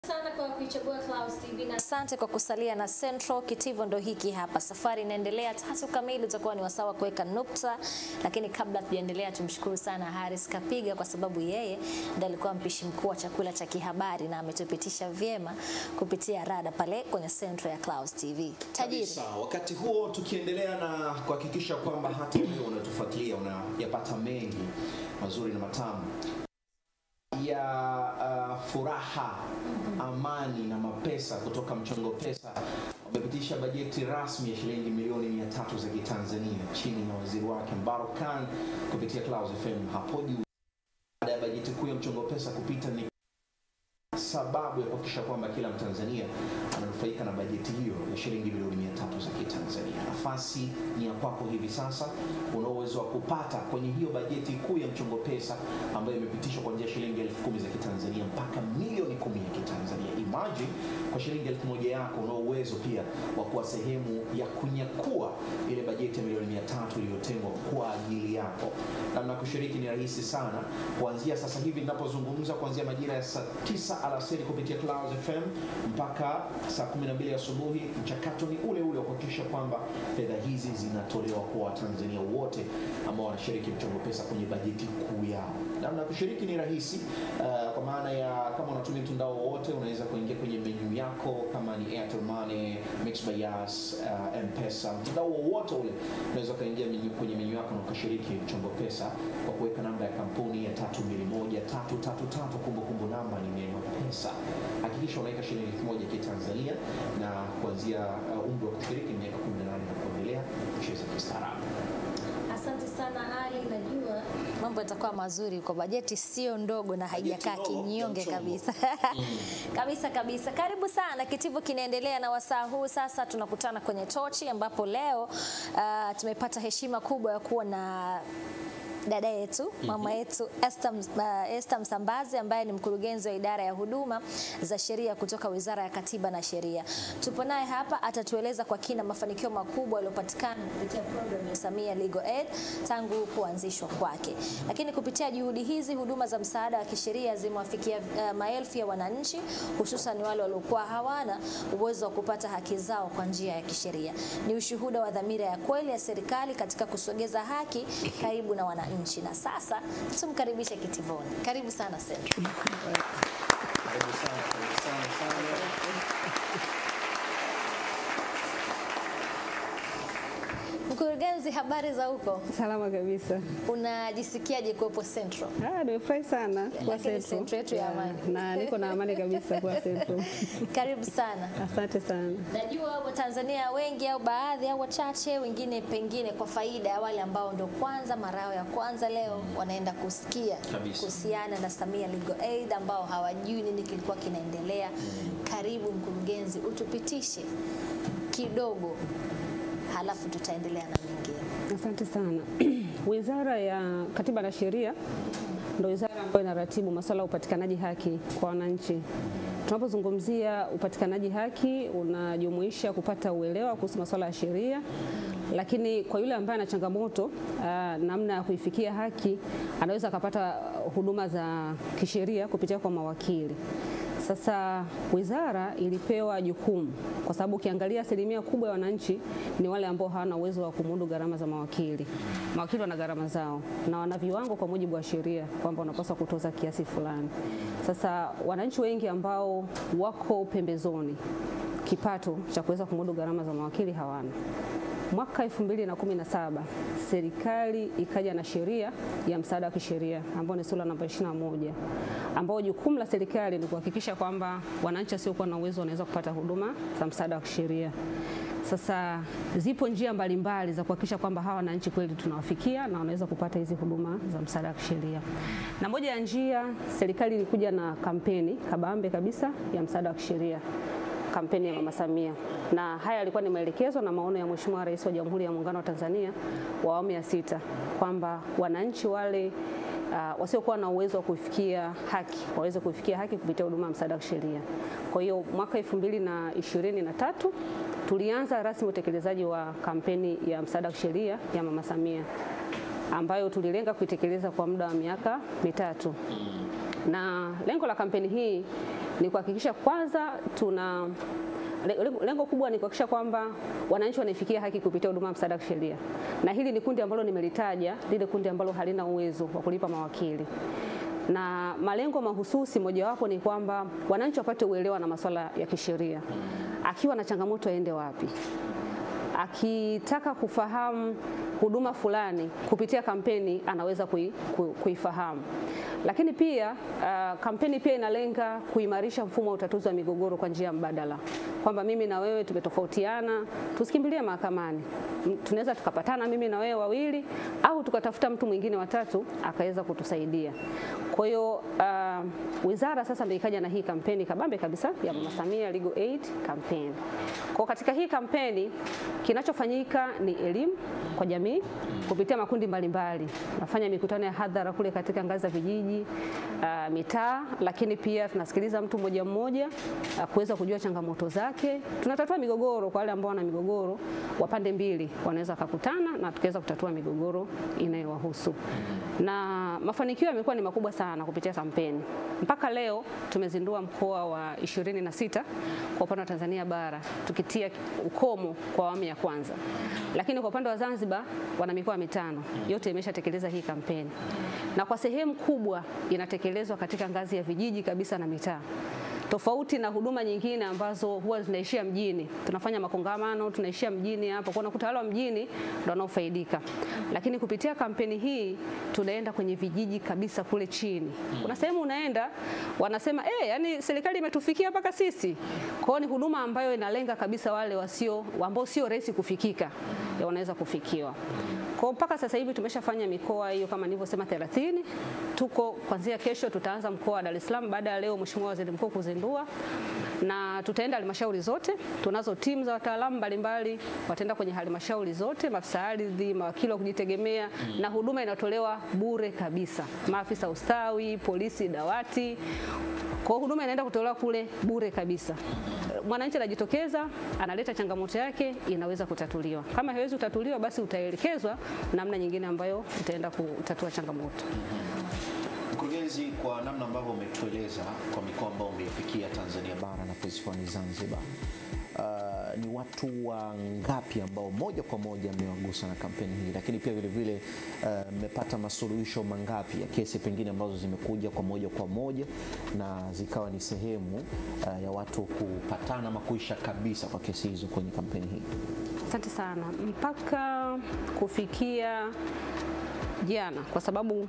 Sana kwa kuichagua Clouds TV na asante kwa kusalia na Central. Kitivo ndo hiki hapa. Safari inaendelea 3 kamili utakuwa ni wasawa kuweka nukta, lakini kabla tuendelea tumshukuru sana Haris Kapiga kwa sababu yeye ndiye alikuwa mpishi mkuu wa chakula cha kihabari na ametupitisha vyema kupitia rada pale kwenye Central ya Clouds TV. Tajiri. Wakati huo tukiendelea na kuhakikisha kwamba hata wewe unatufuatilia unayapata mengi mazuri na matamu ya furaha, amani na mapesa kutoka Mchongo Pesa. Wamepitisha bajeti rasmi ya shilingi milioni 300 za Kitanzania chini ya waziri wake Mbaruk Khan kupitia Clouds FM hapo juu. Baada ya bajeti kuu ya Mchongo Pesa kupita ni sababu ya kuhakikisha kwamba kila Mtanzania ananufaika na bajeti hiyo ya shilingi milioni 300 za Kitanzania. Nafasi ni ya kwako hivi sasa. Una uwezo wa kupata kwenye hiyo bajeti kuu ya Mchongo Pesa ambayo imepitishwa kuanzia shilingi 10,000 za Kitanzania mpaka milioni 10 ya Kitanzania. Imagine kwa shilingi 1,000 yako una uwezo pia wa kuwa sehemu ya kunyakua ile bajeti ya milioni 300 iliyotengwa kwa ajili yako. Na kushiriki ni rahisi sana. Kuanzia sasa hivi ninapozungumza, kuanzia majira ya saa 9 alasiri kupitia Clouds FM mpaka saa 12 asubuhi, mchakato ni ule ule wa kuhakikisha kwamba fedha hizi zinatolewa kwa Watanzania wote ambao wanashiriki Mchongo Pesa kwenye bajeti kuu yao. Na kushiriki ni rahisi kwa maana ya kama unatumia mtandao wote unaweza kuingia kwenye menu yako, kama ni Airtel Money, Mixx by Yas, M-Pesa, mtandao wote ule unaweza kuingia kwenye menu yako na ukashiriki Mchongo Pesa kwa kuweka namba ya kampuni ya 321333, kumbukumbu namba ni neno pesa. Hakikisha unaweka shilingi 1,000 Kitanzania na kuanzia umri wa kushiriki miaka 18 na kuendelea kucheza kistaarabu. Asante sana Ali, najua mambo yatakuwa mazuri kwa bajeti sio ndogo na haijakaa kinyonge kabisa. kabisa. Karibu sana, kitivo kinaendelea na wasaa huu sasa tunakutana kwenye Tochi ambapo leo tumepata heshima kubwa ya kuwa na dada yetu, mama yetu Esther Msambazi ambaye ni mkurugenzi wa idara ya huduma za sheria kutoka Wizara ya Katiba na Sheria. Tupo naye hapa, atatueleza kwa kina mafanikio makubwa yaliyopatikana kupitia program ya Samia Legal Aid tangu kuanzishwa kwake. Lakini kupitia juhudi hizi, huduma za msaada wa kisheria zimewafikia maelfu ya wananchi, hususan wale waliokuwa hawana uwezo wa kupata haki zao kwa njia ya kisheria. Ni ushuhuda wa dhamira ya kweli ya serikali katika kusogeza haki karibu na wananchi. Na sasa tumkaribishe kitivoni. Karibu sana Central. Karibu sana. Mkurugenzi, habari za huko? Salama kabisa. Unajisikiaje kuwepo Central? Nimefurahi sana kwa Central yetu ya amani. Na niko na amani kabisa kwa Central. Karibu sana. Asante sana. Najua Watanzania wengi au baadhi au wachache wengine pengine kwa faida ya wale ambao ndio kwanza marao ya kwanza leo wanaenda kusikia kuhusiana na Samia Legal Aid ambao hawajui nini kilikuwa kinaendelea. Karibu mkurugenzi, utupitishe kidogo halafu tutaendelea na mengine. Asante sana. Wizara ya Katiba na Sheria ndio wizara ambayo inaratibu masuala ya upatikanaji haki kwa wananchi. Tunapozungumzia upatikanaji haki unajumuisha kupata uelewa kuhusu masuala ya sheria, lakini kwa yule ambaye ana changamoto namna ya kuifikia haki anaweza akapata huduma za kisheria kupitia kwa mawakili. Sasa wizara ilipewa jukumu kwa sababu ukiangalia asilimia kubwa ya wananchi ni wale ambao hawana uwezo wa kumudu gharama za mawakili. Mawakili wana gharama zao na wana viwango kwa mujibu wa sheria kwamba wanapaswa kutoza kiasi fulani. Sasa wananchi wengi ambao wako pembezoni kipato cha kuweza kumudu gharama za mawakili hawana. Mwaka 2017 serikali ikaja na sheria ya msaada wa kisheria ambayo ni sura namba 21, ambao jukumu la serikali ni kuhakikisha kwamba wananchi wasiokuwa na uwezo wanaweza kupata huduma za msaada wa kisheria. Sasa zipo njia mbalimbali za kuhakikisha kwamba hawa wananchi kweli tunawafikia na wanaweza kupata hizi huduma za msaada wa kisheria. Na moja ya njia, serikali ilikuja na kampeni kabambe kabisa ya msaada wa kisheria, kampeni ya Mama Samia, na haya yalikuwa ni maelekezo na maono ya Mheshimiwa Rais wa Jamhuri ya Muungano wa Tanzania wa awamu ya 6 kwamba wananchi wale wasiokuwa na uwezo wa kufikia haki waweze kufikia haki kupitia huduma ya msaada wa kisheria. Kwa hiyo mwaka 2023 tulianza rasmi utekelezaji wa kampeni ya msaada wa kisheria ya Mama Samia ambayo tulilenga kuitekeleza kwa muda wa miaka 3. Na lengo la kampeni hii ni kuhakikisha kwanza lengo kubwa ni kuhakikisha kwamba wananchi wanaifikia haki kupitia huduma ya msaada wa kisheria, na hili ni kundi ambalo nimelitaja, lile kundi ambalo halina uwezo wa kulipa mawakili. Na malengo mahususi mojawapo ni kwamba wananchi wapate uelewa na masuala ya kisheria. Akiwa na changamoto aende wapi? Akitaka kufahamu huduma fulani kupitia kampeni anaweza kuifahamu. Lakini pia kampeni pia inalenga kuimarisha mfumo wa utatuzi wa migogoro kwa njia mbadala, kwamba mimi na wewe tumetofautiana, tusikimbilie mahakamani. Tunaweza tukapatana mimi na wewe wawili, au tukatafuta mtu mwingine watatu akaweza kutusaidia. Kwa hiyo wizara sasa ndio ikaja na hii kampeni kabambe kabisa ya Mama Samia Legal Aid Campaign. Kwa katika hii kampeni kinachofanyika ni elimu kwa jamii kupitia makundi mbalimbali. Nafanya mikutano ya hadhara kule katika ngazi za vijiji, mitaa, lakini pia tunasikiliza mtu mmoja mmoja kuweza kujua changamoto zake. Tunatatua migogoro kwa wale ambao wana migogoro wa pande mbili, wanaweza kukutana na tukaweza kutatua migogoro inayowahusu. Na mafanikio yamekuwa ni makubwa sana kupitia kampeni. Mpaka leo tumezindua mkoa wa 26 kwa upande wa Tanzania bara, tukitia ukomo kwa awamu ya kwanza. Lakini kwa upande wa Zanzibar wana mikoa 5, yote imeshatekeleza hii kampeni. Na kwa sehemu kubwa inatekelezwa katika ngazi ya vijiji kabisa na mitaa. Tofauti na huduma nyingine ambazo huwa zinaishia mjini. Tunafanya makongamano, tunaishia mjini hapa. Kwa nakuta wale wa mjini ndio wanaofaidika. Lakini kupitia kampeni hii tunaenda kwenye vijiji kabisa kule chini. Kuna sehemu unaenda wanasema yani serikali imetufikia mpaka sisi. Kwa hiyo ni huduma ambayo inalenga kabisa wale ambao sio rahisi kufikika, wanaweza kufikiwa. Kwa mpaka sasa hivi tumeshafanya mikoa hiyo kama nilivyosema 30. Tuko kuanzia kesho tutaanza mkoa wa Dar es Salaam baada ya leo Mheshimiwa Waziri Mkuu kuzindua, na tutaenda halmashauri zote. Tunazo timu za wataalamu mbalimbali wataenda kwenye halmashauri zote, maafisa ardhi, mawakili wa kujitegemea, na huduma inatolewa bure kabisa. Maafisa ustawi, polisi, dawati. Kwa huduma inaenda kutolewa kule bure kabisa. Mwananchi anajitokeza, analeta changamoto yake, inaweza kutatuliwa. Kama haiwezi kutatuliwa, basi utaelekezwa namna nyingine ambayo utaenda kutatua changamoto. Mkurugenzi, kwa namna ambavyo umetueleza kwa mikoa ambayo umeifikia Tanzania bara na visiwani Zanzibar, ni watu wangapi ambao moja kwa moja mmewagusa na kampeni hii, lakini pia vile vile mmepata masuluhisho mangapi ya kesi pengine ambazo zimekuja kwa moja na zikawa ni sehemu ya watu kupatana ama kuisha kabisa kwa kesi hizo kwenye kampeni hii? Asante sana. Mpaka kufikia jana, kwa sababu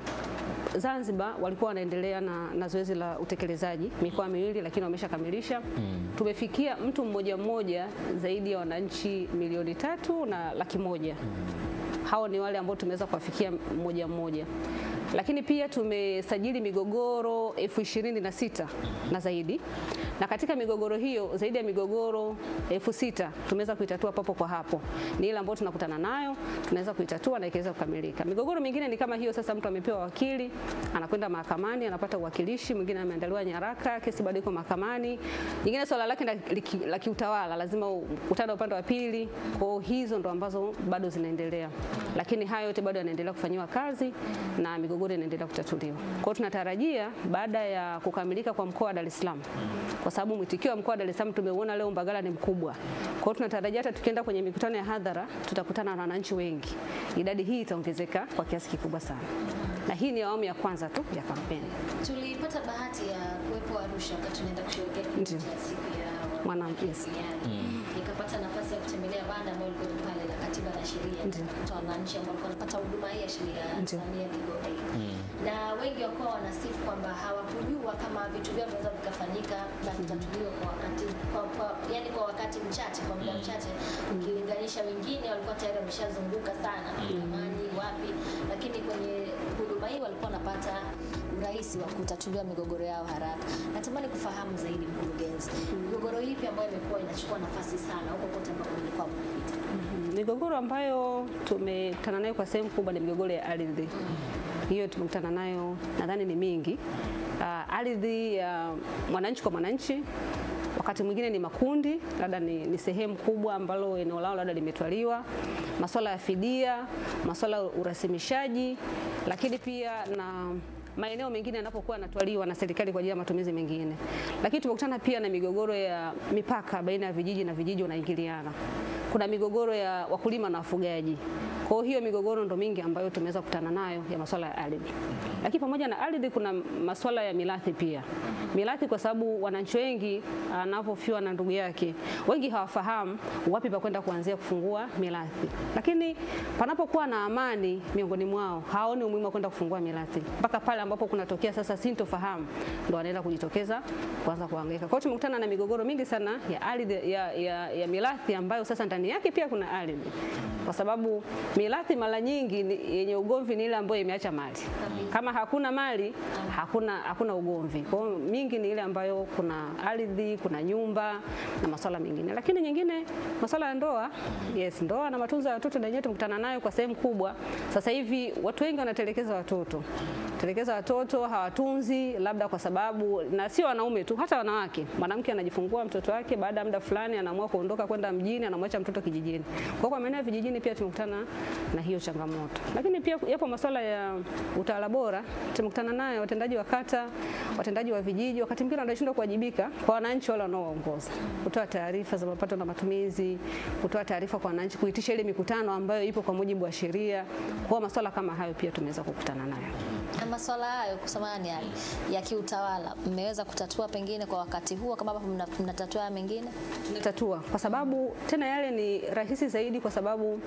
Zanzibar walikuwa wanaendelea na zoezi la utekelezaji mikoa miwili, lakini wameshakamilisha. Tumefikia mtu mmoja zaidi ya wananchi 3.1 milioni. Hao ni wale ambao tumeweza kuwafikia mmoja. Lakini pia tumesajili migogoro 26,000 na zaidi. Na katika migogoro hiyo zaidi ya migogoro 6,000 tumeweza kuitatua papo kwa hapo. Ni ile ambayo tunakutana nayo, tunaweza kuitatua na ikaweza kukamilika. Migogoro mingine ni kama hiyo, sasa mtu amepewa wakili, anakwenda mahakamani, anapata uwakilishi, mwingine ameandaliwa nyaraka, kesi bado iko mahakamani. Nyingine swala lake la kiutawala, lazima ukutane upande wa pili. Kwa hizo ndo ambazo bado zinaendelea. Lakini hayo yote bado yanaendelea kufanywa kazi na migogoro inaendelea kutatuliwa. Kwa hiyo tunatarajia baada ya kukamilika kwa mkoa wa Dar es Salaam, kwa sababu mwitikio wa mkoa wa Dar es Salaam tumeuona leo Mbagala ni mkubwa. Kwa hiyo tunatarajia hata tukienda kwenye mikutano ya hadhara tutakutana na wananchi wengi. Idadi hii itaongezeka kwa kiasi kikubwa sana. Na hii ni awamu ya kwanza tu ya kampeni. Tulipata bahati ya kuwepo Arusha wakati tunaenda kusherehekea siku ya mwanamke. Nikapata nafasi ya kutembelea banda ambalo liko pale la Katiba na Sheria, kutoa wananchi ambao wanapata huduma hii ya sheria Samia Legal Aid. Na wengi wako wanasifu kwamba hawakujua kama vitu vyao vinaweza vikafanyika na kutatuliwa kwa wakati yani kwa wakati mchache, kwa muda mchache, ukilinganisha wengine walikuwa tayari wameshazunguka sana amani wapi, lakini kwenye huduma hii walikuwa wanapata urahisi wa kutatuliwa migogoro yao haraka. Natamani kufahamu zaidi, mkurugenzi, migogoro ipi ambayo imekuwa inachukua nafasi sana huko kote ambapo mlikuwa mnapita? Migogoro ambayo tumekutana nayo kwa sehemu kubwa ni migogoro ya ardhi. Hiyo tumekutana nayo nadhani ni mingi. Ardhi ya mwananchi kwa mwananchi, wakati mwingine ni makundi, labda ni sehemu kubwa ambalo eneo lao labda limetwaliwa, masuala ya fidia, masuala ya urasimishaji, lakini pia na maeneo mengine yanapokuwa yanatwaliwa na serikali kwa ajili ya matumizi mengine. Lakini tumekutana pia na migogoro ya mipaka baina ya vijiji na vijiji unaingiliana. Kuna migogoro ya wakulima na wafugaji. Kwa hiyo migogoro ndo mingi ambayo tumeweza kukutana nayo ya masuala ya ardhi. Lakini pamoja na ardhi kuna masuala ya mirathi pia. Mirathi kwa sababu wananchi wengi anapofiwa na ndugu yake, wengi hawafahamu wapi pa kwenda kuanzia kufungua mirathi. Lakini panapokuwa na amani miongoni mwao, haoni umuhimu wa kwenda kufungua mirathi. Mpaka pale ambapo kunatokea sasa sintofahamu ndo wanaenda kujitokeza kuanza kuhangaika. Kwa hiyo tumekutana na migogoro mingi sana ya ardhi ya mirathi ambayo sasa ndani yake pia kuna ardhi. Kwa sababu mirathi mara nyingi yenye ugomvi ni ile ambayo imeacha mali. Kama hakuna mali, hakuna ugomvi. Kwa hiyo mingi ni ile ambayo kuna ardhi, kuna nyumba na masuala mengine. Lakini nyingine masuala ya ndoa, yes, ndoa na matunzo ya watoto ndio tumekutana nayo kwa sehemu kubwa. Sasa hivi watu wengi wanatelekeza watoto. Telekeza watoto hawatunzi, labda kwa sababu, na sio wanaume tu, hata wanawake. Mwanamke anajifungua mtoto wake, baada ya muda fulani anaamua kuondoka kwenda mjini, anamwacha mtoto kijijini. Kwa maana ya vijijini pia tumekutana na hiyo changamoto. Lakini pia yapo masuala ya utawala bora, tumekutana nayo watendaji wa kata, watendaji wa vijiji, wakati mwingine wanashindwa kuwajibika kwa wananchi wale wanaoongoza. Kutoa taarifa za mapato na matumizi, kutoa taarifa kwa wananchi, kuitisha ile mikutano ambayo ipo kwa mujibu wa sheria. Kwa masuala kama hayo pia tumeweza kukutana nayo. Na masuala hayo kusema ni ya kiutawala mmeweza kutatua pengine kwa wakati huo kama mnatatua mengine? Tunatatua kwa sababu tena yale ni rahisi zaidi kwa sababu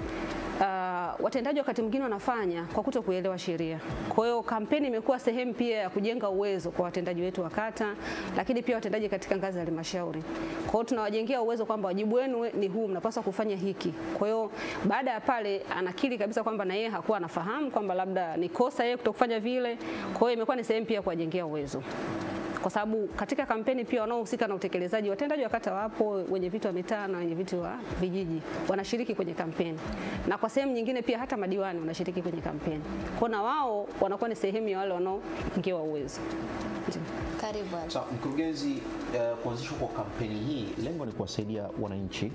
watendaji wakati mwingine wanafanya kwa kutokuelewa sheria. Kwa hiyo kampeni imekuwa sehemu pia ya kujenga uwezo kwa watendaji wetu wa kata, lakini pia watendaji katika ngazi ya halmashauri. Kwa hiyo tunawajengea uwezo kwamba wajibu wenu ni huu, mnapaswa kufanya hiki. Kwa hiyo baada ya pale anakiri kabisa kwamba na yeye hakuwa anafahamu kwamba labda ni kosa yeye kutokufanya vile. Kwa hiyo imekuwa ni sehemu pia kuwajengea uwezo. Kwa sababu katika kampeni pia wanaohusika na utekelezaji, watendaji wa kata wapo, wenye viti wa mitaa na wenye viti wa vijiji wanashiriki kwenye kampeni. Na kwa sehemu nyingine pia hata madiwani wanashiriki kwenye kampeni. Kwa na wao wanakuwa ni sehemu ya wale wanaojengewa uwezo. Karibu. Mkurugenzi, kuanzishwa kwa kampeni hii lengo ni kuwasaidia wananchi,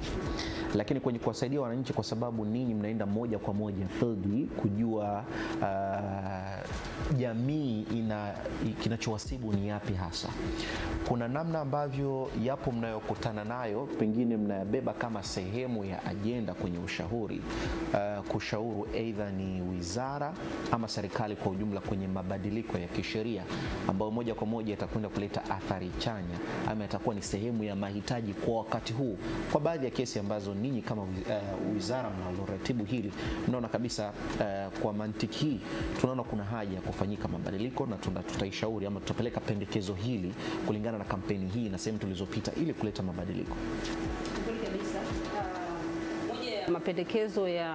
lakini kwenye kuwasaidia wananchi kwa sababu ninyi mnaenda moja kwa moja field kujua jamii kinachowasibu ni yapi hasa. Kuna namna ambavyo yapo mnayokutana nayo pengine mnayabeba kama sehemu ya ajenda kwenye ushauri, kushauri aidha ni wizara ama serikali kwa ujumla kwenye mabadiliko ya kisheria ambayo moja kwa moja itakwenda kuleta athari chanya ama itakuwa ni sehemu ya mahitaji kwa wakati huu kwa baadhi ya kesi ambazo ninyi kama wizara mnaloratibu hili mnaona kabisa kwa mantiki hii tunaona kuna haja ya kufanyika mabadiliko na tutaishauri ama tutapeleka pendekezo hili kulingana na kampeni hii na sehemu tulizopita ili kuleta mabadiliko. Mapendekezo ya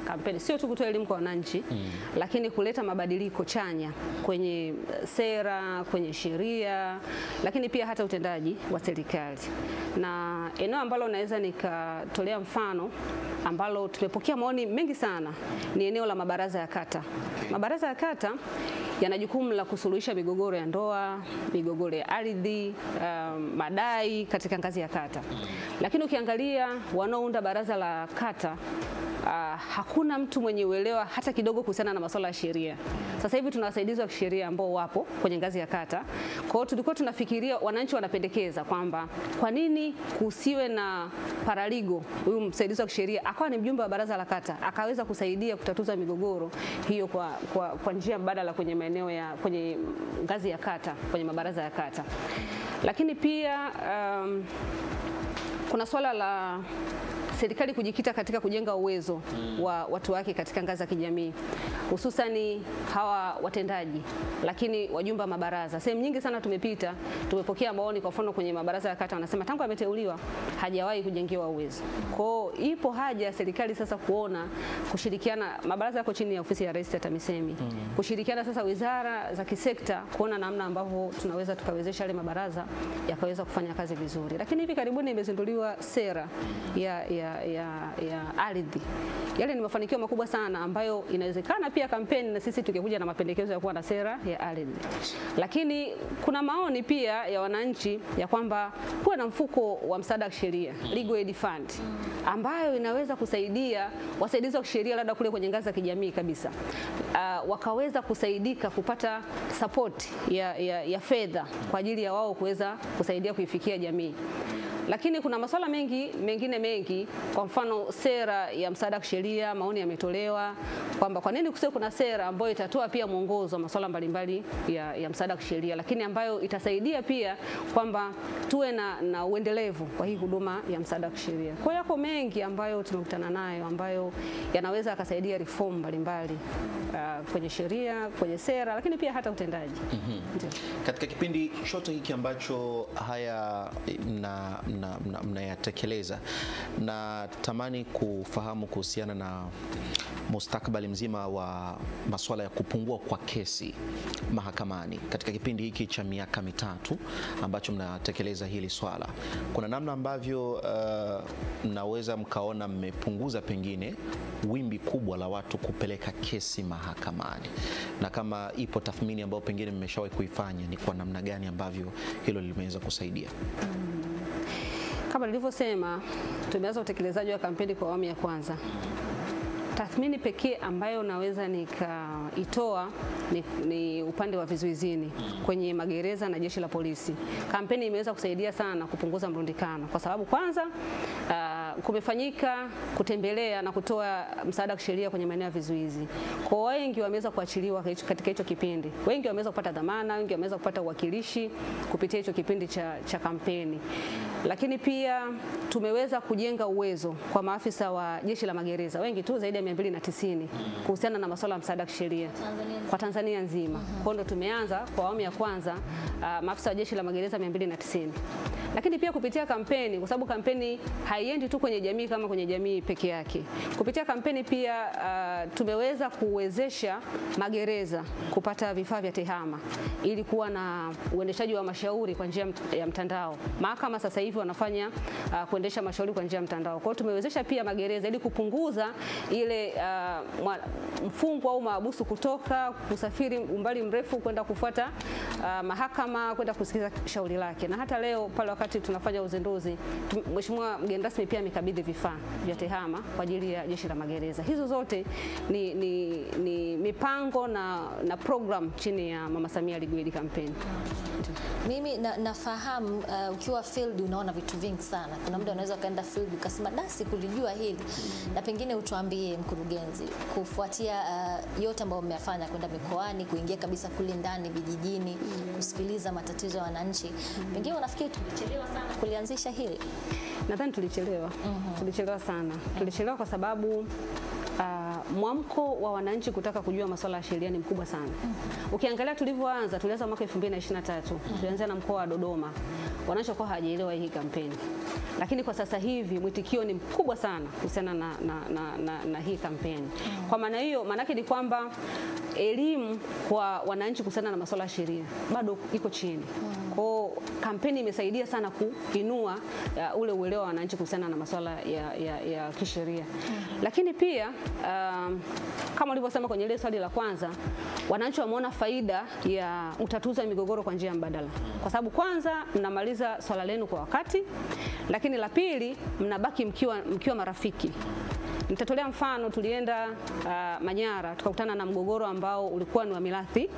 kampeni sio tu kutoa elimu kwa wananchi, lakini kuleta mabadiliko chanya kwenye sera, kwenye sheria, lakini pia hata utendaji wa serikali. Na eneo ambalo naweza nikatolea mfano ambalo tumepokea maoni mengi sana ni eneo la mabaraza ya kata. Mabaraza ya kata yana jukumu la kusuluhisha migogoro ya ndoa, migogoro ya ardhi, madai katika ngazi ya kata. Lakini ukiangalia wanaounda baraza la kata, hakuna mtu mwenye uelewa hata kidogo kuhusiana na masuala ya sheria. Sasa hivi tuna wasaidizi wa kisheria ambao wapo kwenye ngazi ya kata. Kwa hiyo tulikuwa tunafikiria, wananchi wanapendekeza kwamba kwa nini kusiwe na paraligo, huyu msaidizi wa kisheria akawa ni mjumbe wa baraza la kata, akaweza kusaidia kutatuza migogoro hiyo kwa njia mbadala kwenye maeneo ya kwenye ngazi ya kata, kwenye mabaraza ya kata. Lakini pia kuna swala la serikali kujikita katika kujenga uwezo wa watu wake katika ngazi ya kijamii, hususani hawa watendaji, lakini wajumbe wa mabaraza. Sehemu nyingi sana tumepokea maoni, kwa mfano kwenye mabaraza ya kata wanasema tangu ameteuliwa hajawahi kujengewa uwezo. Kwa hiyo ipo haja ya serikali sasa kuona kushirikiana, mabaraza yako chini ya ofisi ya Rais ya TAMISEMI, kushirikiana sasa wizara za kisekta kuona namna ambavyo tunaweza tukawezesha yale mabaraza yakaweza kufanya kazi vizuri. Lakini hivi karibuni imezinduliwa kupitishiwa sera ya ardhi. Yale ni mafanikio makubwa sana ambayo inawezekana pia kampeni na sisi tukikuja na mapendekezo ya kuwa na sera ya ardhi. Lakini kuna maoni pia ya wananchi ya kwamba kuwe na mfuko wa msaada wa kisheria, Legal Aid Fund, ambayo inaweza kusaidia wasaidizi wa kisheria labda kule kwenye ngazi za kijamii kabisa, wakaweza kusaidika kupata support ya fedha kwa ajili ya wao kuweza kusaidia kuifikia jamii. Lakini kuna masuala mengine mengi, kwa mfano sera ya msaada wa kisheria, maoni yametolewa kwamba kwa nini kusiwe kuna sera ambayo itatoa pia mwongozo wa masuala mbalimbali ya msaada wa kisheria, lakini ambayo itasaidia pia kwamba tuwe na uendelevu kwa hii huduma ya msaada wa kisheria. Kwa hiyo yako mengi ambayo tumekutana nayo ambayo yanaweza yakasaidia reform mbalimbali kwenye sheria, kwenye sera, lakini pia hata utendaji. Katika kipindi chote hiki ambacho haya mnayatekeleza, na tamani kufahamu kuhusiana na mustakabali mzima wa masuala ya kupungua kwa kesi mahakamani katika kipindi hiki cha miaka mitatu ambacho mnatekeleza hili swala. Kuna namna ambavyo mnaweza mkaona mmepunguza pengine wimbi kubwa la watu kupeleka kesi mahakamani, na kama ipo tathmini ambayo pengine mmeshawahi kuifanya, ni kwa namna gani ambavyo hilo limeweza kusaidia? Kama nilivyosema, tumeanza utekelezaji wa kampeni kwa awamu ya kwanza. Tathmini pekee ambayo naweza nikaitoa ni upande wa vizuizini kwenye magereza na jeshi la polisi. Kampeni imeweza kusaidia sana kupunguza mrundikano, kwa sababu kwanza kumefanyika kutembelea na kutoa msaada wa kisheria kwenye maeneo ya vizuizi. Kwa wengi wameweza kuachiliwa katika hicho kipindi. Wengi wameweza kupata dhamana, wengi wameweza kupata uwakilishi kupitia hicho kipindi cha kampeni. Lakini pia tumeweza kujenga uwezo kwa maafisa wa jeshi la magereza wengi tu, zaidi ya 290 kuhusiana na masuala ya msaada wa kisheria kwa Tanzania nzima. Kwa hiyo tumeanza kwa awamu ya kwanza maafisa wa jeshi la magereza 290. Lakini pia kupitia kampeni, kwa sababu kampeni haiendi tu kwenye jamii kama kwenye jamii peke yake. Kupitia kampeni pia tumeweza kuwezesha magereza kupata vifaa vya tehama ili kuwa na uendeshaji wa mashauri kwa njia ya mtandao. Mahakama sasa hivi wanafanya kuendesha mashauri kwa njia ya mtandao. Kwa hiyo tumewezesha pia magereza ili kupunguza ile mfungwa au mahabusu kutoka kusafiri umbali mrefu kwenda kufuata mahakama kwenda kusikiza shauri lake. Na hata leo pale wakati tunafanya uzinduzi, Mheshimiwa mgeni rasmi pia amekabidhi vifaa vya tehama kwa ajili ya jeshi la magereza. Hizo zote ni mipango na program chini ya Mama Samia Legal Aid Campaign. Mimi nafahamu ukiwa field unaona vitu vingi sana. Kuna muda unaweza kaenda field ukasema dasi kulijua hili. Na pengine utuambie mkurugenzi, kufuatia yote ambayo mmeyafanya, kwenda mikoani, kuingia kabisa kule ndani vijijini, kusikiliza matatizo ya wananchi, pengine unafikiri tulichelewa sana kulianzisha hili? Nadhani tulichelewa. Tulichelewa sana. Tulichelewa kwa sababu mwamko wa wananchi kutaka kujua masuala ya sheria ni mkubwa sana. Ukiangalia tulivyoanza, tulianza mwaka 2023. Tulianza na mkoa wa Dodoma. Wananchi kwa hawajaelewa hii kampeni. Lakini kwa sasa hivi mwitikio ni mkubwa sana kuhusiana na hii kampeni. Kwa maana hiyo, maana yake ni kwamba elimu kwa wananchi kuhusiana na masuala ya sheria bado iko chini. Kwa kampeni imesaidia sana kuinua ule uelewa wa wananchi kuhusiana na masuala ya kisheria. Lakini pia kama ulivyosema kwenye ile swali la kwanza, wananchi wameona faida ya utatuzi wa migogoro kwa njia mbadala. Kwa sababu kwanza mnamaliza swala lenu kwa wakati, lakini la pili mnabaki mkiwa marafiki. Nitatolea mfano, tulienda Manyara tukakutana na mgogoro ambao ulikuwa ni wa mirathi,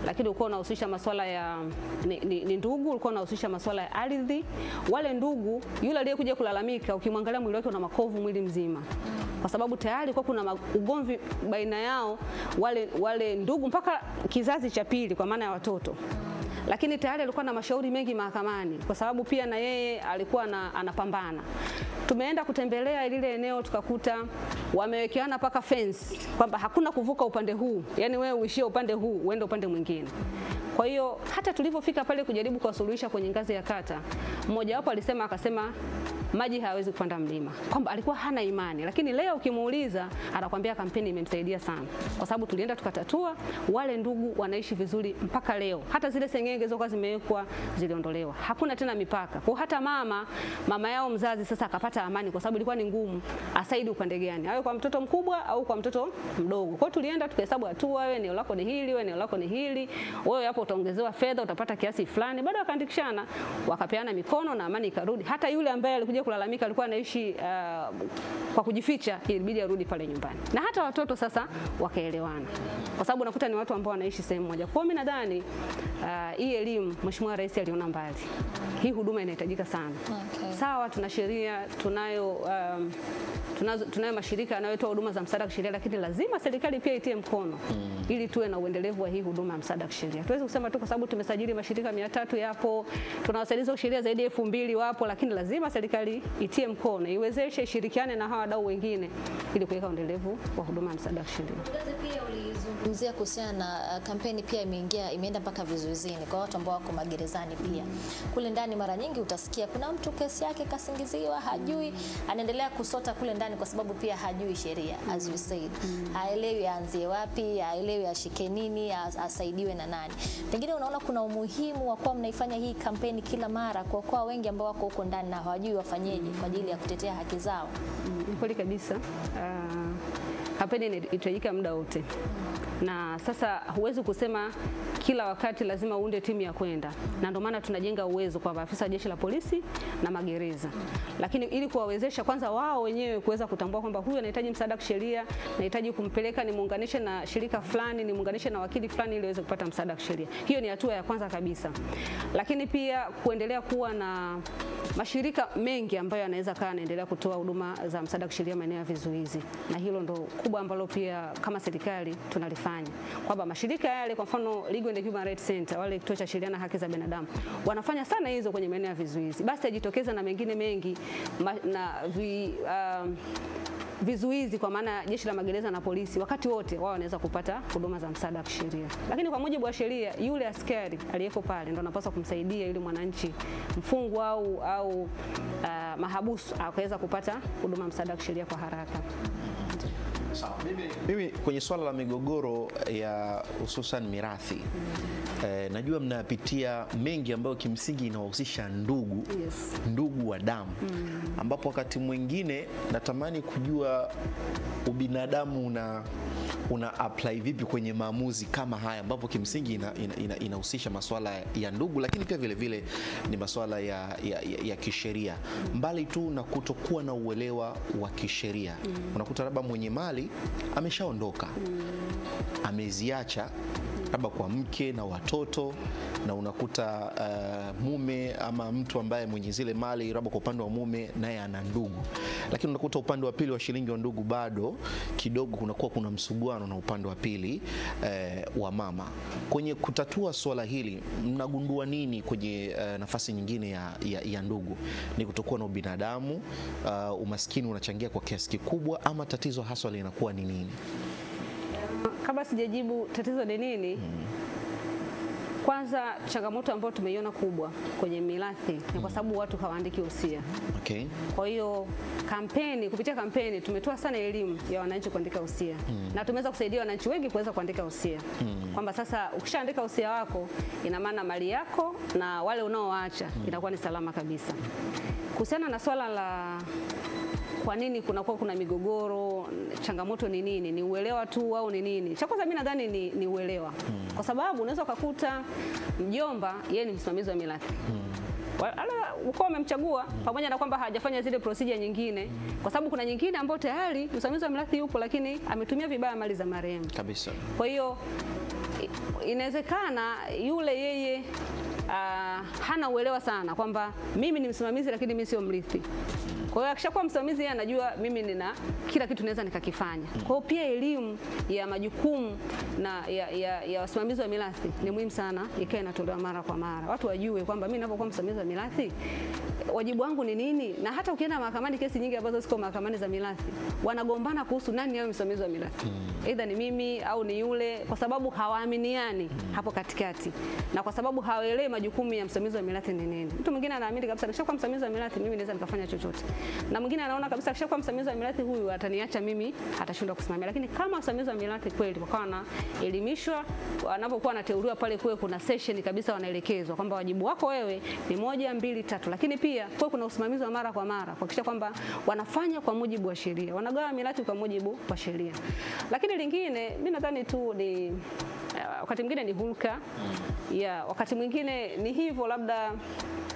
lakini ulikuwa unahusisha masuala ya ni ndugu, ulikuwa unahusisha masuala ya ardhi. Wale ndugu, yule aliyekuja kulalamika, ukimwangalia mwili wake una makovu mwili mzima, kwa sababu tayari kwa kuna ugomvi baina yao wale ndugu mpaka kizazi cha pili kwa maana ya watoto. Lakini tayari alikuwa na mashauri mengi mahakamani kwa sababu pia na yeye alikuwa anapambana. Tumeenda kutembelea lile eneo tukakuta wamewekeana paka fence kwamba hakuna kuvuka upande huu. Yaani wewe uishie upande huu, uende upande mwingine. Kwa hiyo hata tulipofika pale kujaribu kuwasuluhisha kwenye ngazi ya kata, mmoja wapo akasema maji hayawezi kupanda mlima, kwamba alikuwa hana imani, lakini leo ukimuuliza anakuambia kampeni imemsaidia sana, kwa sababu tulienda tukatatua, wale ndugu wanaishi vizuri mpaka leo. Hata zile sengenge zoka zimewekwa ziliondolewa, hakuna tena mipaka. Kwa hata mama yao mzazi sasa akapata amani, kwa sababu ilikuwa ni ngumu asaidi upande gani, awe kwa mtoto mkubwa au kwa mtoto mdogo. Kwa hiyo tulienda tukahesabu hatua, wewe eneo lako ni hili, wewe eneo lako ni hili, wewe hapo utaongezewa fedha, utapata kiasi fulani. Baada wakaandikishana, wakapeana mikono na amani ikarudi. Hata yule ambaye alikuja kulalamika alikuwa anaishi kwa kujificha, ilibidi arudi pale nyumbani. Na hata watoto sasa wakaelewana, kwa sababu unakuta ni watu ambao wanaishi sehemu moja. Kwa mimi nadhani hii elimu Mheshimiwa Rais aliona mbali. Hii huduma inahitajika sana. Okay. Sawa, tuna sheria, tunayo mashirika yanayotoa huduma za msaada wa kisheria, lakini lazima serikali pia itie mkono ili tuwe na uendelevu wa hii huduma ya msaada wa kisheria. Tuweze kusema tu kwa sababu tumesajili mashirika 300 yapo, tuna wasaidizi wa kisheria zaidi ya 2000 wapo, lakini lazima serikali itie mkono, iwezeshe, ishirikiane na hawa wadau wengine ili kuweka uendelevu wa huduma ya msaada wa kisheria. Pia ulizungumzia kuhusiana na kampeni pia imeenda mpaka vizuizini kwa watu ambao wako magerezani pia. Kule ndani mara nyingi utasikia kuna mtu kesi yake kasingiziwa, hajui, anaendelea kusota kule ndani kwa sababu pia hajui sheria, as you said. Haelewi aanzie wapi, haelewi ashike nini, asaidiwe na nani. Pengine unaona kuna umuhimu wa kuwa mnaifanya hii kampeni kila mara kwa wengi ambao wako huko ndani na hawajui wafanyeje kwa ajili ya kutetea haki zao. Ni kweli kabisa. Kampeni inahitajika muda wote. Na sasa huwezi kusema kila wakati lazima uunde timu ya kwenda, na ndio maana tunajenga uwezo kwa maafisa wa jeshi la polisi na magereza, lakini ili kuwawezesha kwanza wao wenyewe kuweza kutambua kwamba huyu anahitaji msaada wa kisheria, nahitaji kumpeleka nimuunganishe na shirika fulani, nimuunganishe na wakili fulani ili aweze kupata msaada wa kisheria. Hiyo ni hatua ya kwanza kabisa, lakini pia kuendelea kuwa na mashirika mengi ambayo yanaweza anaendelea kutoa huduma za msaada wa kisheria maeneo ya vizuizi, na hilo ndo kubwa ambalo pia kama serikali tunalifanya, kwamba mashirika yale, kwa mfano Legal and Human Rights Center, wale kituo cha sheria na haki za binadamu, wanafanya sana hizo kwenye maeneo ya vizuizi, basi ajitokeza na mengine mengi vizuizi, kwa maana jeshi la magereza na polisi, wakati wote wao wanaweza kupata huduma za msaada wa kisheria. Lakini kwa mujibu wa sheria, yule askari aliyeko pale ndo anapaswa kumsaidia ili mwananchi mfungwa au mahabusu akaweza kupata huduma msaada wa kisheria kwa haraka. Sawa. Mimi kwenye swala la migogoro ya hususan mirathi, najua mnapitia mengi ambayo kimsingi inawahusisha ndugu, ndugu wa damu, ambapo wakati mwingine natamani kujua ubinadamu una apply vipi kwenye maamuzi kama haya, ambapo kimsingi inahusisha masuala ya ndugu, lakini pia vile vile ni masuala ya kisheria, mbali tu na kutokuwa na uelewa wa kisheria. Unakuta labda mwenye mali ameshaondoka, ameziacha labda kwa mke na watoto, na unakuta mume ama mtu ambaye mwenye zile mali labda kwa upande wa mume naye ana ndugu, lakini unakuta upande wa pili wa shilingi wa ndugu bado kidogo kunakuwa kuna msuguano na upande wa pili wa mama. Kwenye kutatua swala hili mnagundua nini kwenye nafasi nyingine ya ndugu? Ni kutokuwa na ubinadamu, umaskini unachangia kwa kiasi kikubwa, ama tatizo haswa linakuwa ni nini? Kabla sijajibu tatizo ni nini, kwanza changamoto ambayo tumeiona kubwa kwenye mirathi ni kwa sababu watu hawaandiki usia. Okay. Kwa hiyo kupitia kampeni tumetoa sana elimu ya wananchi kuandika usia. Na tumeweza kusaidia wananchi wengi kuweza kuandika usia. Kwamba sasa ukishaandika usia wako, ina maana mali yako na wale unaoacha inakuwa ni salama kabisa. Kuhusiana na swala la kwa nini kunakuwa kuna migogoro, changamoto ni nini? Ni uelewa tu au ni nini? Cha kwanza mimi nadhani ni uelewa. Kwa sababu unaweza kukuta mjomba yeye ni msimamizi wa mirathi. Ukoo umemchagua pamoja na kwamba hajafanya zile procedure nyingine, kwa sababu kuna nyingine ambayo tayari msimamizi wa mirathi yupo lakini ametumia vibaya mali za marehemu. Kabisa. Kwa hiyo inawezekana yule yeye hana uelewa sana kwamba mimi ni msimamizi lakini mimi sio mrithi. Kwa hiyo akishakuwa msimamizi yeye anajua mimi nina kila kitu naweza nikakifanya. Kwa hiyo pia elimu ya majukumu na ya wasimamizi wa mirathi ni muhimu sana, ikae inatolewa mara kwa mara. Watu wajue kwamba mimi ninapokuwa msimamizi wa mirathi wajibu wangu ni nini? Na hata ukienda mahakamani, kesi nyingi ambazo ziko mahakamani za mirathi, wanagombana kuhusu nani awe msimamizi wa mirathi. Aidha ni mimi au ni yule, kwa sababu hawaaminiani hapo katikati. Na kwa sababu hawaelewi majukumu ya msimamizi wa mirathi ni nini. Mtu mwingine anaamini kabisa nikishakuwa msimamizi wa mirathi mimi naweza nikafanya chochote. Na mwingine anaona kabisa nikishakuwa msimamizi wa mirathi huyu ataniacha mimi, atashindwa kusimamia. Lakini kama msimamizi wa mirathi kweli wakawa na elimishwa, wanapokuwa wanateuliwa pale kuwe kuna session kabisa wanaelekezwa kwamba wajibu wako wewe ni 1, 2, 3. Lakini pia kuwe kuna usimamizi wa mara kwa mara kuhakikisha kwamba wanafanya kwa mujibu wa sheria. Wanagawa mirathi kwa mujibu wa sheria. Lakini lingine mimi nadhani tu ni wakati mwingine ni hulka. Wakati mwingine ni hivyo, labda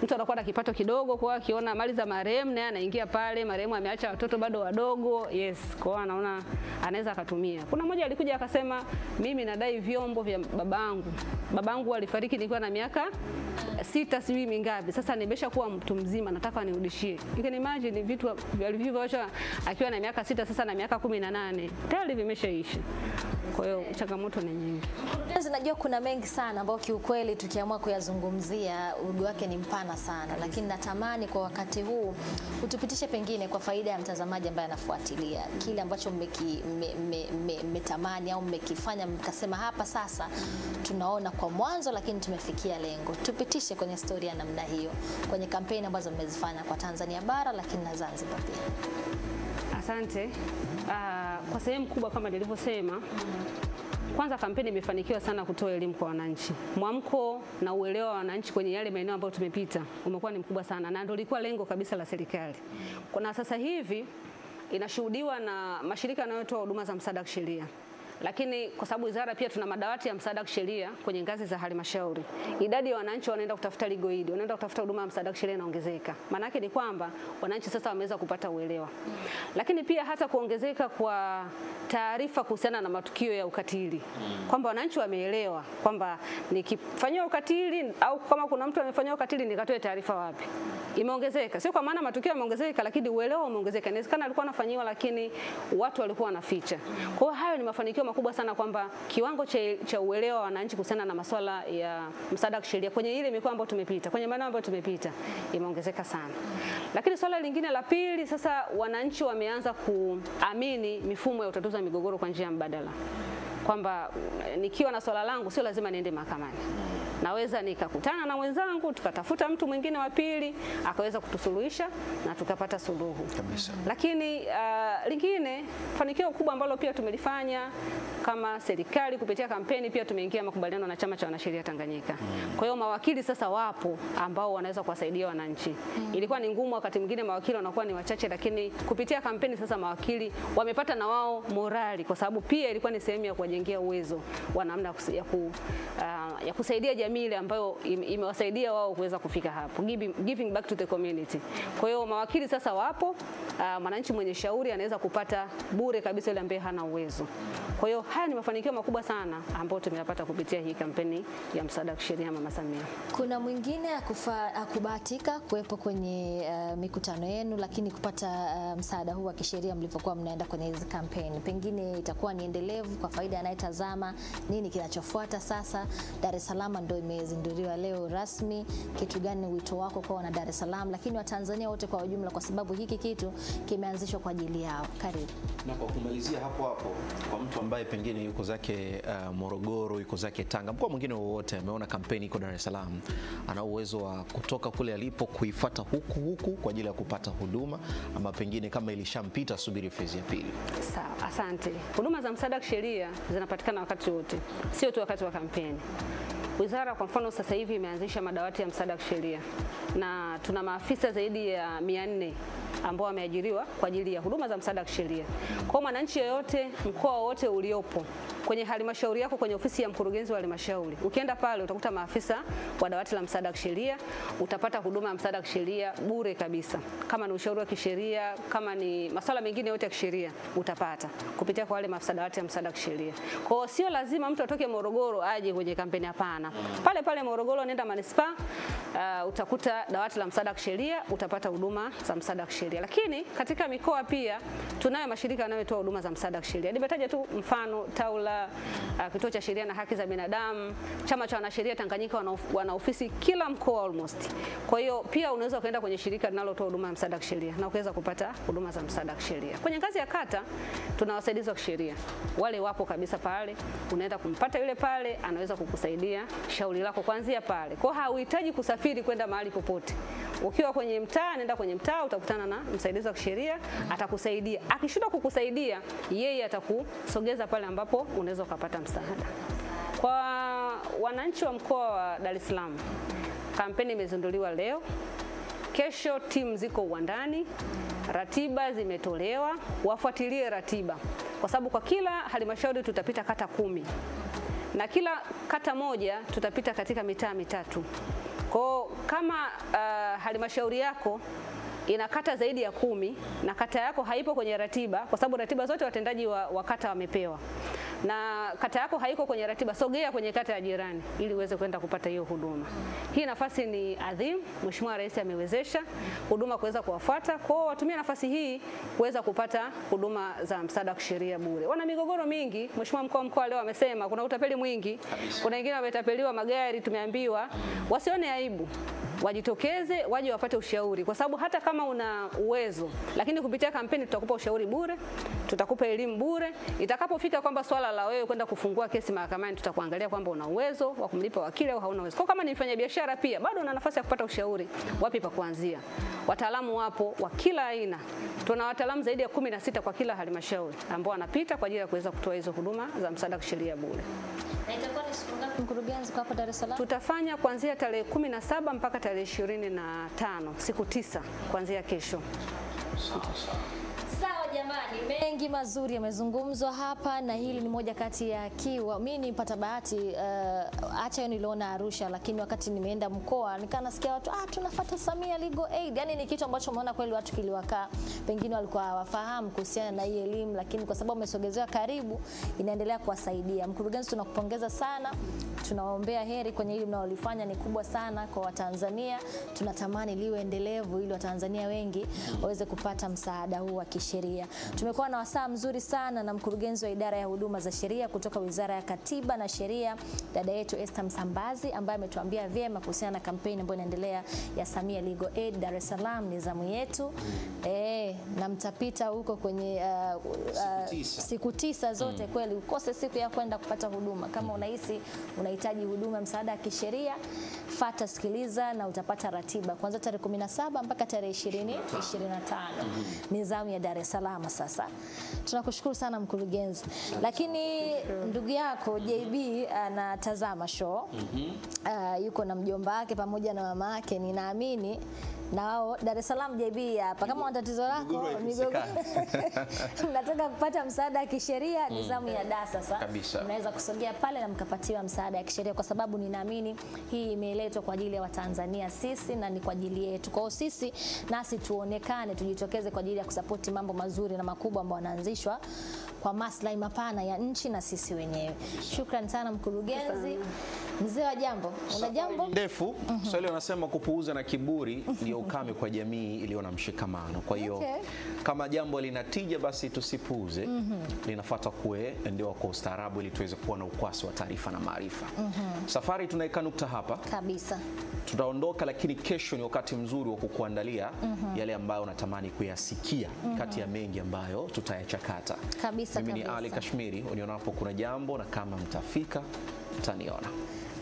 mtu anakuwa na kipato kidogo, kwa akiona mali za marehemu naye anaingia pale, marehemu ameacha watoto bado wadogo, kwa anaona anaweza akatumia. Kuna mmoja alikuja akasema mimi nadai vyombo vya babangu alifariki nikiwa na miaka 6 sijui mingapi, sasa nimesha kuwa mtu mzima, nataka nirudishie. You can imagine vitu vilivyoacha akiwa na miaka 6, sasa na miaka 18 tayari vimeshaisha. Kwa hiyo changamoto ni nyingi. Najua kuna mengi sana ambayo kiukweli tukiamua kuyazungumzia wigo wake ni mpana sana, lakini natamani kwa wakati huu utupitishe pengine kwa faida ya mtazamaji ambaye anafuatilia kile ambacho mmetamani au mmekifanya mkasema hapa sasa tunaona kwa mwanzo lakini tumefikia lengo. Tupitishe kwenye story ya namna hiyo kwenye kampeni ambazo mmezifanya kwa Tanzania bara lakini na Zanzibar pia. Asante. Kwa sehemu kubwa kama nilivyosema, kwanza kampeni imefanikiwa sana kutoa elimu kwa wananchi. Mwamko na uelewa wa wananchi kwenye yale maeneo ambayo tumepita umekuwa ni mkubwa sana, na ndio lilikuwa lengo kabisa la serikali. Kuna sasa hivi inashuhudiwa na mashirika yanayotoa huduma za msaada wa kisheria. Lakini kwa sababu wizara pia tuna madawati ya msaada wa kisheria kwenye ngazi za halmashauri, idadi ya wananchi wanaenda kutafuta legal aid, wanaenda kutafuta huduma ya msaada wa kisheria inaongezeka. Maana yake ni kwamba wananchi sasa wameweza kupata uelewa. Lakini pia hata kuongezeka kwa taarifa kuhusiana na matukio ya ukatili, kwamba wananchi wameelewa kwamba nikifanywa ukatili au kama kuna mtu amefanywa ukatili nikatoe taarifa wapi. Imeongezeka. Sio kwa maana matukio yameongezeka, lakini uelewa umeongezeka. Inawezekana alikuwa anafanyiwa lakini watu walikuwa wanaficha. Kwa hiyo hayo ni mafanikio makubwa sana kwamba kiwango cha uelewa wa wananchi kuhusiana na masuala ya msaada wa kisheria kwenye ile mikoa ambayo tumepita, kwenye maeneo ambayo tumepita imeongezeka sana. Lakini swala lingine la pili, sasa wananchi wameanza kuamini mifumo ya utatuzi wa migogoro kwa njia mbadala. Kwamba nikiwa na swala langu sio lazima niende mahakamani. Naweza nikakutana na wenzangu, tukatafuta mtu mwingine wa pili, akaweza kutusuluhisha na tukapata suluhu. Kabisa. Lakini lingine fanikio kubwa ambalo pia tumelifanya kama serikali kupitia kampeni, pia tumeingia makubaliano na chama cha wanasheria Tanganyika. Kwa hiyo mawakili sasa wapo ambao wanaweza kuwasaidia wananchi. Ilikuwa ni ngumu wakati mwingine, mawakili wanakuwa ni wachache, lakini kupitia kampeni sasa mawakili wamepata na wao morali, kwa sababu pia ilikuwa ni sehemu ya kuwajengea uwezo wa namna ya kusaidia jamii ile ambayo imewasaidia wao kuweza kufika hapo, giving back to the community. Kwa hiyo mawakili sasa wapo, mwananchi mwenye shauri anaweza kupata bure kabisa ile ambaye hana uwezo. Kwa hiyo haya ni mafanikio makubwa sana ambayo tumeyapata kupitia hii kampeni ya msaada wa kisheria Mama Samia. Kuna mwingine akubahatika kuwepo kwenye mikutano yenu lakini kupata msaada huu wa kisheria mlivyokuwa mnaenda kwenye hizi kampeni, pengine itakuwa ni endelevu kwa faida anayetazama nini kinachofuata sasa? Dar es Salaam ndio imezinduliwa leo rasmi. Kitu gani wito wako kwa wana Dar es Salaam lakini wa Tanzania wote kwa ujumla, kwa sababu hiki kitu kimeanzishwa kwa ajili yao? Karibu. Na kwa kumalizia hapo kwa mtu ambaye pengine yuko zake Morogoro, yuko zake Tanga, mkoa mwingine wowote, ameona kampeni iko Dar es Salaam, ana uwezo wa kutoka kule alipo kuifuata huku kwa ajili ya kupata huduma, ama pengine kama ilishampita subiri phase ya pili? Sawa, asante. Huduma za msaada wa kisheria zinapatikana wakati wote, sio tu wakati wa kampeni. Wizara kwa mfano sasa hivi imeanzisha madawati ya msaada wa kisheria na tuna maafisa zaidi ya 400 ambao wameajiriwa kwa ajili ya huduma za msaada wa kisheria. Kwa mwananchi yoyote, mkoa wote uliopo, kwenye halmashauri yako, kwenye ofisi ya mkurugenzi wa halmashauri, ukienda pale utakuta maafisa wa dawati la msaada wa kisheria, utapata huduma ya msaada wa kisheria bure kabisa. Kama ni ushauri wa kisheria, kama ni masuala mengine yote ya kisheria, utapata kupitia kwa wale maafisa dawati ya msaada wa kisheria. Kwa hiyo sio lazima mtu atoke Morogoro aje kwenye kampeni, hapana. sana. Pale pale Morogoro nenda manispaa, utakuta dawati la msaada wa kisheria, utapata huduma za msaada wa kisheria. Lakini katika mikoa pia tunayo mashirika yanayotoa huduma za msaada wa kisheria. Nimetaja tu mfano Taula, Kituo cha Sheria na Haki za Binadamu, Chama cha Wanasheria Tanganyika wana ofisi kila mkoa almost. Kwa hiyo pia unaweza kaenda kwenye shirika linalotoa huduma ya msaada wa kisheria na ukaweza kupata huduma za msaada wa kisheria. Kwenye ngazi ya kata tuna wasaidizi wa kisheria. Wale wapo kabisa pale, unaenda kumpata yule pale, anaweza kukusaidia shauri lako kuanzia pale. Kwa hiyo hauhitaji kusafiri kwenda mahali popote. Ukiwa kwenye mtaa, nenda kwenye mtaa, utakutana na msaidizi wa kisheria, atakusaidia. Akishindwa kukusaidia, yeye atakusogeza pale ambapo unaweza kupata msaada. Kwa wananchi wa mkoa wa Dar es Salaam, kampeni imezinduliwa leo. Kesho timu ziko uwandani, ratiba zimetolewa, wafuatilie ratiba. Kwa sababu kwa kila halmashauri tutapita kata 10. Na kila kata moja tutapita katika mitaa mitatu. Kwa kama halmashauri yako ina kata zaidi ya 10 na kata yako haipo kwenye ratiba, kwa sababu ratiba zote watendaji wa kata wamepewa, na kata yako haiko kwenye ratiba, sogea kwenye kata ya jirani ili uweze kwenda kupata hiyo huduma. Hii nafasi ni adhimu, Mheshimiwa Rais amewezesha huduma kuweza kuwafuata. Kwa hiyo watumie nafasi hii kuweza kupata huduma za msaada wa kisheria bure. Wana migogoro mingi, Mheshimiwa mkuu wa mkoa leo amesema kuna utapeli mwingi. Kuna wengine wametapeliwa magari, tumeambiwa wasione aibu, wajitokeze waje wapate ushauri, kwa sababu hata kama una uwezo, lakini kupitia kampeni tutakupa ushauri bure, tutakupa elimu bure. Itakapofika kwamba swala la wewe kwenda kufungua kesi mahakamani, tutakuangalia kwamba una uwezo wa kumlipa wakili au hauna uwezo. Kwa kama ni mfanyabiashara pia bado una nafasi ya kupata ushauri wapi pa kuanzia. Wataalamu wapo wa kila aina. Tuna wataalamu zaidi ya 16 kwa kila halmashauri ambao wanapita kwa ajili ya kuweza kutoa hizo huduma za msaada wa kisheria bure. Na itakuwa ni siku ngapi mkurugenzi kwa hapa Dar es Salaam? Tutafanya kuanzia tarehe 17 mpaka tarehe 25, siku 9 kuanzia kesho. Sawa jamani, mengi mazuri yamezungumzwa hapa, na hili ni moja kati ya kiwa. Mimi nipata bahati acha niliona Arusha, lakini wakati nimeenda mkoa nikanasikia watu tunafuata Samia Legal Aid. Yani ni kitu ambacho umeona kweli watu kiliwakaa, pengine walikuwa hawafahamu kuhusiana na hii elimu, lakini kwa sababu umesogezewa karibu inaendelea kuwasaidia. Mkurugenzi, tunakupongeza sana. Tunawaombea heri kwenye hili mnaolifanya, ni kubwa sana kwa Watanzania. Tunatamani liwe endelevu ili Watanzania wengi waweze kupata msaada huu wa kisheria. Tumekuwa na wasaa mzuri sana na mkurugenzi wa idara ya huduma za sheria kutoka Wizara ya Katiba na Sheria, dada yetu Esther Msambazi, ambaye ametuambia vyema kuhusiana na kampeni ambayo inaendelea ya Samia Legal Aid Dar es Salaam. Ni zamu yetu. Na mtapita huko kwenye siku 9 zote. Kweli ukose siku ya kwenda kupata huduma. Kama unahisi unahitaji huduma msaada wa kisheria, fata, sikiliza na utapata ratiba kuanzia tarehe 17 mpaka tarehe 25. Ni zamu ya Dar es Salaam sasa. Tunakushukuru sana mkurugenzi. Lakini ndugu yako JB anatazama show. Yuko na mjomba wake pamoja na mama yake, ninaamini na wao Dar es Salaam. JB hapa, kama una tatizo lako mnataka kupata msaada wa kisheria, ni zamu ya Dar sasa. Unaweza kusogea pale na mkapatiwa msaada wa kisheria, kwa sababu ninaamini hii imeletwa kwa ajili ya Watanzania sisi na ni kwa ajili yetu. Kwa hiyo sisi nasi tuonekane, tujitokeze kwa ajili ya kusapoti mambo mazuri na makubwa ambayo yanaanzishwa kwa maslahi mapana ya nchi na sisi wenyewe. Shukrani sana mkurugenzi. Mzee wa jambo, una jambo ndefu. Swali wanasema kupuuza na kiburi ndio ukame kwa jamii iliyo na mshikamano. Kwa hiyo kama jambo linatija, basi tusipuuze. Linafuata kuwe ndio kwa ustaarabu ili tuweze kuwa na ukwasi wa taarifa na maarifa. Safari tunaika nukta hapa kabisa. Tutaondoka, lakini kesho ni wakati mzuri wa kukuandalia yale ambayo unatamani kuyasikia kati ya mengi ambayo tutayachakata. Mimi ni Ali Kashmiri. Unionapo kuna jambo na kama mtafika mtaniona.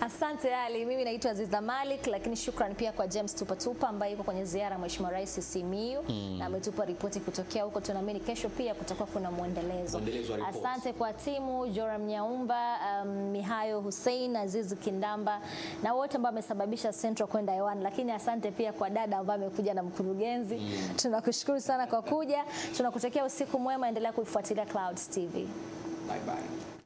Asante Ali. Mimi naitwa Aziza Malik, lakini shukrani pia kwa James Tupatupa ambaye yuko kwenye ziara Mheshimiwa Rais Simiyu na ametupa ripoti kutokea huko. Tunaamini kesho pia kutakuwa kuna muendelezo. Asante kwa timu Joram Nyaumba, Mihayo Hussein, Azizu Kindamba na wote ambao wamesababisha Central kwenda hewani, lakini asante pia kwa dada ambaye amekuja na mkurugenzi. Tunakushukuru sana kwa kuja. Tunakutakia usiku mwema, endelea kuifuatilia Clouds TV. Bye bye.